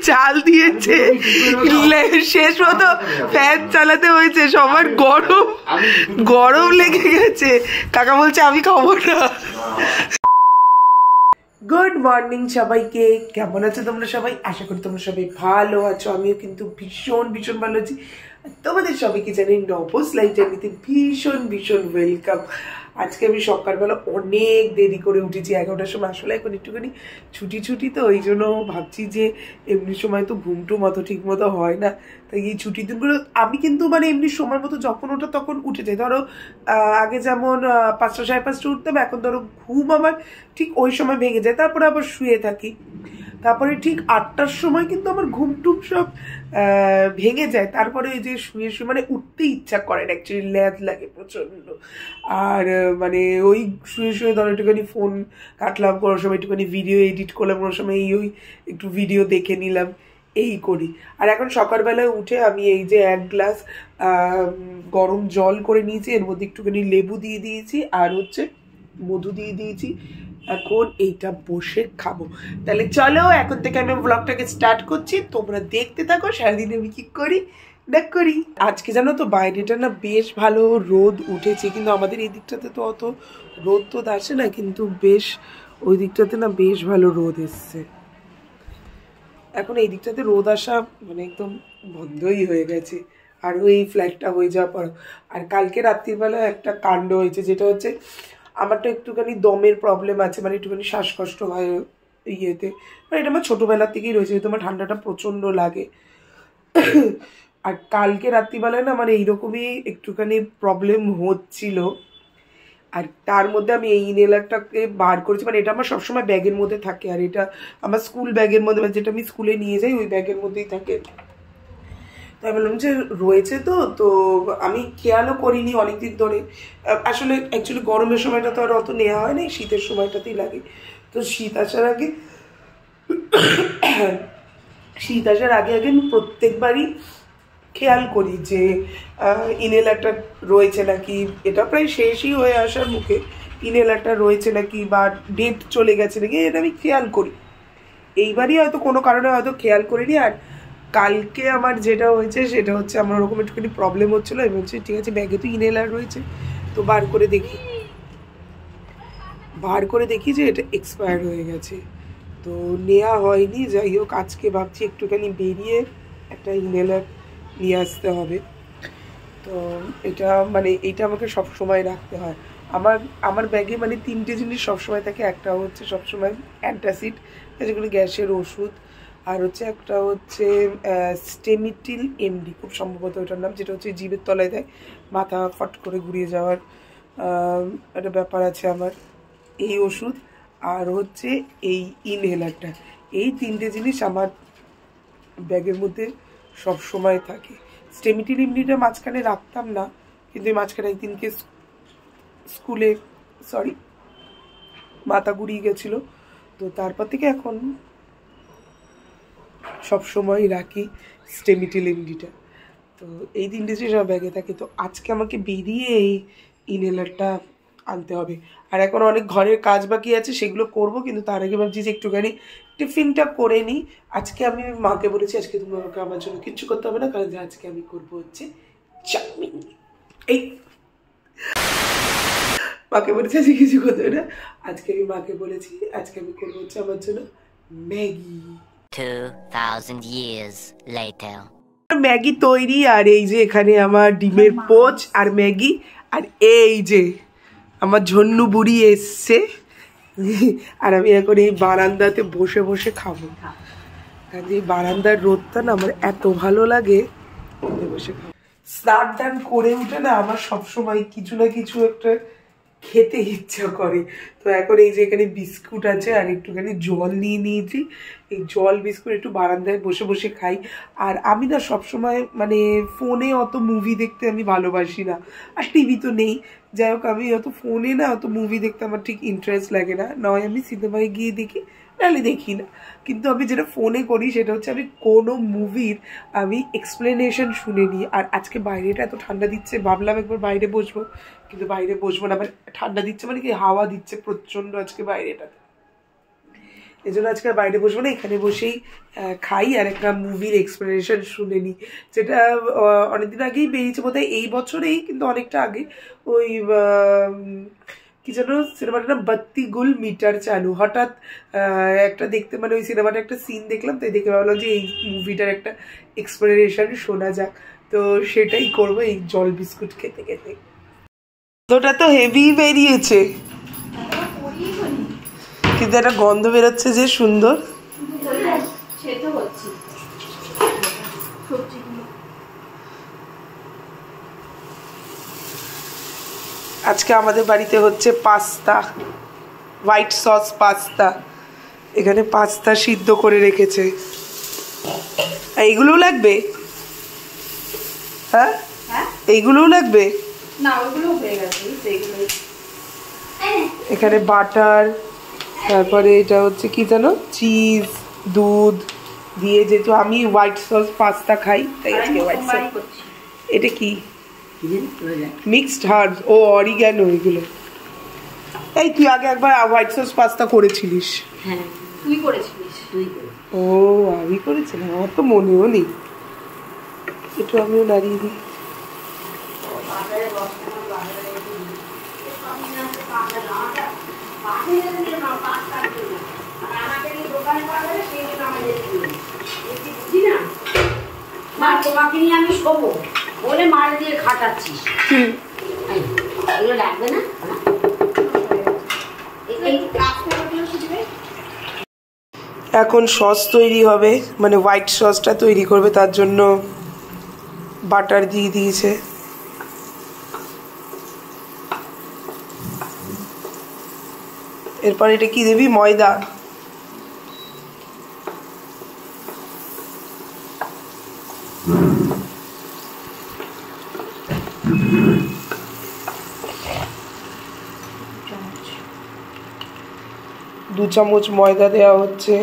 চাল দিয়েছে, শেষ মতো ফ্যান চালাতে হয়েছে, সবার গরম গরম লেগে গেছে। কাকা বলছে আমি খাবো না। গুড মর্নিং সবাইকে, কেমন আছো তোমরা সবাই? আশা করি তোমরা সবাই ভালো আছো। আমিও কিন্তু ভীষণ ভীষণ ভালো আছি। তোমাদের সবাইকে জানি নবস লাইফ জার্নিতে ভীষণ ভীষণ ওয়েলকাম। আজকে আমি সকালবেলা অনেক দেরি করে উঠেছি, 11টার সময়। আসলে এখন একটুখানি ছুটি তো, ওই জন্য ভাবছি যে এমনি সময় তো ঘুমটুম অত ঠিক মতো হয় না, তাই এই ছুটির দিনগুলো আমি কিন্তু মানে এমনি সময় মতো যখন ওঠা তখন উঠে যাই। ধরো আগে যেমন 5টা সাড়ে 5টা উঠতাম, এখন ধরো ঘুম আমার ঠিক ওই সময় ভেঙে যায়, তারপরে আবার শুয়ে থাকি। তারপরে ঠিক 8টার সময় কিন্তু আমার ঘুমটুম সব ভেঙে যায়। তারপরে ওই যে শুয়ে শুয়ে মানে উঠতে ইচ্ছা করে না, অ্যাকচুয়ালি ল্যাদ লাগে প্রচণ্ড। আর মানে ওই শুয়ে শুয়ে ধরো একটুখানি ফোন কাটলাম, কোনো সময় একটুখানি ভিডিও এডিট করলাম, কোনো সময় ওই একটু ভিডিও দেখে নিলাম, এই করি। আর এখন সকালবেলায় উঠে আমি এই যে 1 গ্লাস গরম জল করে নিয়েছি, এর মধ্যে একটুখানি লেবু দিয়ে দিয়েছি আর হচ্ছে মধু দিয়ে দিয়েছি। এখন এইটা বসে খাবো। তাহলে চলো এখন থেকে আমি ব্লগটাকে স্টার্ট করছি, তোমরা দেখতে থাকো সারাদিন আমি কি করি না করি। আজকে জানো তো বাইরেটা না বেশ ভালো রোদ উঠেছে, কিন্তু আমাদের এই দিকটাতে তো অত রোদ তো আসে না, কিন্তু বেশ ওই দিকটাতে না বেশ ভালো রোদ এসছে। এখন এই দিকটাতে রোদ আসা মানে একদম বন্ধই হয়ে গেছে, আর ওই ফ্ল্যাটটা হয়ে যাওয়ার পর। আর কালকে রাত্রিবেলা একটা কাণ্ড হয়েছে, যেটা হচ্ছে আমার তো একটুখানি দমের প্রবলেম আছে, মানে একটুখানি শ্বাসকষ্ট হয় ইয়েতে, মানে এটা আমার ছোটোবেলার থেকেই রয়েছে, যেহেতু আমার ঠান্ডাটা প্রচণ্ড লাগে। আর কালকে রাত্রিবেলায় না মানে এইরকমই একটুখানি প্রবলেম হচ্ছিল। আর তার মধ্যে আমি এই ইনহেলারটাকে বার করেছি, মানে এটা আমার সবসময় ব্যাগের মধ্যে থাকে, আর এটা আমার স্কুল ব্যাগের মধ্যে, মানে যেটা আমি স্কুলে নিয়ে যাই ওই ব্যাগের মধ্যেই থাকে। তাই বললাম যে রয়েছে তো আমি খেয়ালও করিনি অনেকদিন ধরে। আসলে অ্যাকচুয়ালি গরমের সময়টা তো আর অত নেওয়া হয় না, শীতের সময়টাতেই লাগে। তো শীত আসার আগে আমি প্রত্যেকবারই খেয়াল করি যে ইনহেলারটা রয়েছে নাকি, এটা প্রায় শেষই হয়ে আসার মুখে, ইনহেলারটা রয়েছে নাকি বা ডেট চলে গেছে নাকি, এটা আমি খেয়াল করি। এইবারই হয়তো কোনো কারণে হয়তো খেয়াল করিনি। আর কালকে আমার যেটা হয়েছে সেটা হচ্ছে আমার ওরকম একটুখানি প্রবলেম হচ্ছিলো, আমি বলছি ঠিক আছে ব্যাগে তো ইনহেলার রয়েছে, তো বার করে দেখি যে এটা এক্সপায়ার হয়ে গেছে, তো নেওয়া হয়নি। যাই হোক আজকে ভাবছি একটুখানি বেরিয়ে একটা ইনহেলার নিয়ে আসতে হবে। তো এটা মানে এইটা আমাকে সব সময় রাখতে হয়। আমার ব্যাগে মানে 3টে জিনিস সবসময় থাকে। একটা হচ্ছে সবসময় অ্যান্টাসিড, যেগুলো গ্যাসের ওষুধ, আর হচ্ছে একটা হচ্ছে স্টেমিটিল এমডি, খুব সম্ভবত ওটার নাম, যেটা হচ্ছে জিভের তলায় দেয়, মাথা ফট করে ঘুরিয়ে যাওয়ার একটা ব্যাপার আছে আমার, এই ওষুধ। আর হচ্ছে এই ইনহেলারটা। এই 3টে জিনিস আমার ব্যাগের মধ্যে সব সময় থাকে। স্টেমিটিল এমডিটা মাঝখানে রাখতাম না, কিন্তু মাঝখানে একদিনকে স্কুলে মাথা ঘুরিয়ে গেছিলো, তো তারপর থেকে এখন সব সময় রাখি স্টেমিটিল এমডিটা। তো এই 3টে জিনিস সব ব্যাগে থাকে। তো আজকে আমাকে বেরিয়ে এই ইনহেলারটা আনতে হবে। আর এখন অনেক ঘরের কাজ বাকি আছে, সেগুলো করব, কিন্তু তার আগে ভাবছি যে একটুখানি টিফিনটা করে নিই। আজকে আমি মাকে বলেছি আজকে তুমি আমাকে আমার জন্য কিচ্ছু করতে হবে না, কারণ আজকে আমি করবো হচ্ছে চাউমিন। এই মাকে বলেছি আজকে কিছু করতে হবে না, আজকে আমি মাকে বলেছি আজকে আমি করবো হচ্ছে আমার জন্য ম্যাগি। 2000 years later. ম্যাগি তৈরি, আর এই যে এখানে আমার ডিমের পোচ আর ম্যাগি, আর এই যে আমার ঝন্নু বুড়ি এসছে, আর আমি এখন এই বারান্দাতে বসে বসে খাবো। কারণ এই বারান্দার রোদটা না আমার এত ভালো লাগে, বসে খাবো। স্নান টান করে উঠে না আমার সবসময় কিছু না কিছু একটা খেতে ইচ্ছা করে। তো এখন এই যে এখানে বিস্কুট আছে আর একটুখানি জল নিয়ে নিয়েছি, এই জল বিস্কুট একটু বারান্দায় বসে বসে খাই। আর আমি না সবসময় মানে ফোনে অত মুভি দেখতে আমি ভালোবাসি না, আর টিভি তো নেই। যাই হোক আমি অত ফোনে না অত মুভি দেখতে আমার ঠিক ইন্টারেস্ট লাগে না, নয় আমি সিনেমায় গিয়ে দেখি, নাহলে দেখি না। কিন্তু আমি যেটা ফোনে করি সেটা হচ্ছে আমি কোনো মুভির আমি এক্সপ্লেনেশন শুনে নিই। আর আজকে বাইরেটা এত ঠান্ডা দিচ্ছে, ভাবলাম একবার বাইরে বসবো, কিন্তু বাইরে বসবো না, মানে ঠান্ডা দিচ্ছে মানে কি হাওয়া দিচ্ছে প্রচণ্ড আজকে বাইরেটাতে। এই জন্য আজকে বাইরে বসবো না, এখানে বসেই খাই আর একটা মুভির এক্সপ্লেনেশন শুনে নিই, যেটা অনেকদিন আগেই বেরিয়েছে বোধহয় এই বছরেই, কিন্তু অনেকটা আগে। ওই কি যেন সিনেমাটার নাম, বাত্তি গুল মিটার চালু। হঠাৎ একটা দেখতে মানে ওই সিনেমাটা একটা সিন দেখলাম, তাই দেখে ভাবলাম যে এই মুভিটার একটা এক্সপ্লেনেশন শোনা যাক, তো সেটাই করবো এই জল বিস্কুট খেতে খেতে। ওটা তো হেভি বেরিয়েছে, কিন্তু একটা গন্ধ বেরোচ্ছে যে সুন্দর। আজকে আমাদের বাড়িতে হচ্ছে পাস্তা, হোয়াইট সস পাস্তা। এখানে পাস্তা সিদ্ধ করে রেখেছে। এইগুলোও লাগবে? হ্যাঁ, এইগুলোও লাগবে না? ওইগুলো হয়ে গেছে। এখানে বাটার, তারপরে এটা হচ্ছে কি জানো, চিজ, দুধ দিয়ে, যেহেতু আমি হোয়াইট সস পাস্তা খাই তাই আজকে হোয়াইট সস। এটা কি মিক্সড হার্বস, ও অরিগ্যানো এগুলো। এই তুই আগে একবার হোয়াইট সস পাস্তা করেছিলিস? হ্যাঁ তুই করেছিলিস। ও আমি করেছিলাম, আমার তো মনেও নেই। একটু আমিও দাঁড়িয়ে দিই। তোমাকে নিয়ে আমি শোবো বলে মার দিয়ে খাটাচ্ছিস, এগুলো লাগবে না। এখন সস তৈরি হবে, মানে হোয়াইট সসটা তৈরি করবে, তার জন্য বাটার দিয়ে দিয়েছে। এরপর এটা কি দিবি? ময়দা। দু চামচ ময়দা দেওয়া হচ্ছে।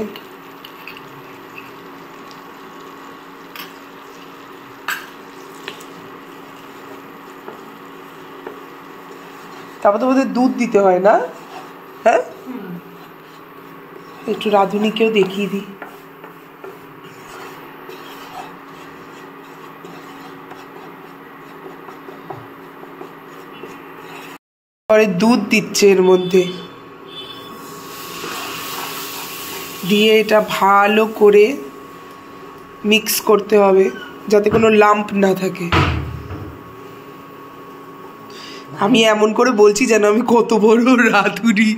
তারপর তো বোধহয় দুধ দিতে হয় না? হ্যাঁ, একটু রাঁধুনিকেও দেখিয়ে দিই। পরে দুধ দিচ্ছে এর মধ্যে, দিয়ে এটা ভালো করে মিক্স করতে হবে যাতে কোনো লাম্প না থাকে। আমি এমন করে বলছি যেন আমি কত বড় রাঁধুনি।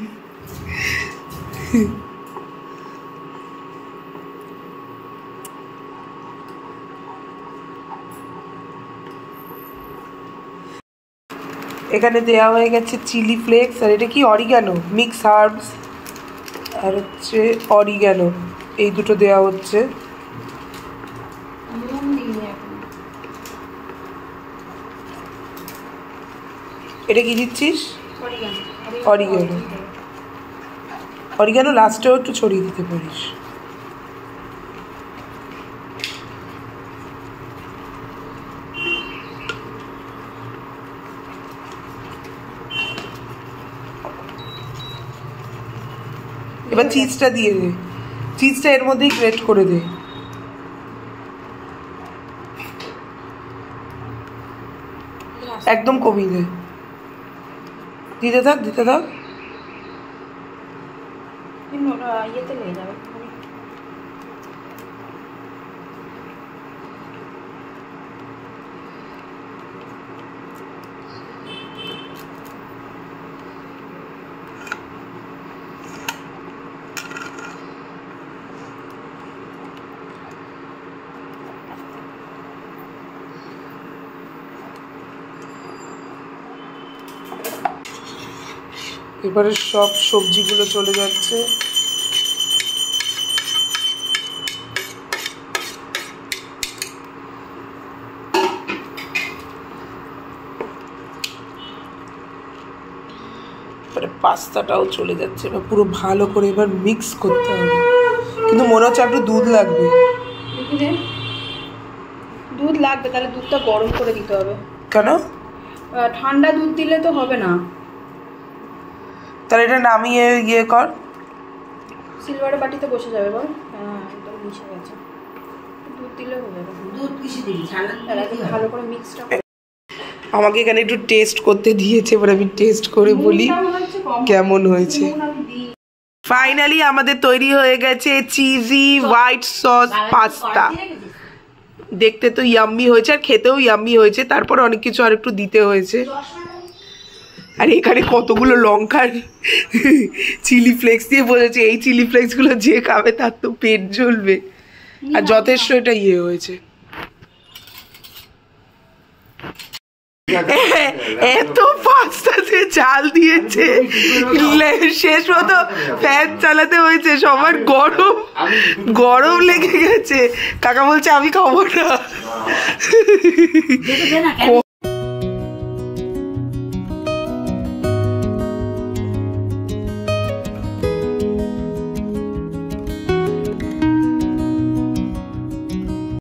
এখানে দেওয়া হয়ে গেছে চিলি ফ্লেক্স, আর এটা কি অরিগ্যানো, মিক্স হার্বস আর হচ্ছে অরিগ্যানো, এই দুটো দেওয়া হচ্ছে। এটা কি দিচ্ছিস? অরিগ্যানো। অরিগ্যানো লাস্টেও একটু ছড়িয়ে দিতে পারিস। এবার চিজটা দিয়ে দে, চিজটা এর মধ্যেই গ্রেট করে দে। একদম কমিয়ে দে, দিতে থাক দিতে থাক। ইয়েতে লেগে যাবে। এবারে সব সবজিগুলো চলে যাচ্ছে। পাস্তাটাও চলে যাচ্ছে, এবার পুরো ভালো করে এবার মিক্স করতে হবে। কিন্তু মনে হচ্ছে একটু দুধ লাগবে। দুধ লাগবে, তাহলে দুধটা গরম করে দিতে হবে। কেন? ঠান্ডা দুধ দিলে তো হবে না। তাহলে এটা নামিয়ে ইয়ে কর, সিলভারের বাটিতে বসে যাবে বল। হ্যাঁ একদম মিশে গেছে, দুধ দিলে হয়ে যাবে। দুধ কিছু দিই তার আগে ভালো করে মিক্সটা করে আমাকে এখানে একটু টেস্ট করতে দিয়েছে, এবার আমি টেস্ট করে বলি কেমন হয়েছে। ফাইনালি আমাদের তৈরি হয়ে গেছে চিজি হোয়াইট সস পাস্তা। দেখতে তো ইয়াম্মি হয়েছে আর খেতেও ইয়াম্মি হয়েছে, তারপর অনেক কিছু আর একটু দিতে হয়েছে। আর এখানে কতগুলো লঙ্কার চিলি ফ্লেক্স দিয়ে বলেছে, এই চিলি ফ্লেক্স গুলো যে খাবে তার তো পেট জ্বলবে। আর যথেষ্ট এটা ইয়ে হয়েছে। এত পাস্তাতে চাল দিয়েছে, শেষ মতো ফ্যান চালাতে হয়েছে, সবার গরম গরম লেগে গেছে। কাকা বলছে আমি খাবো না।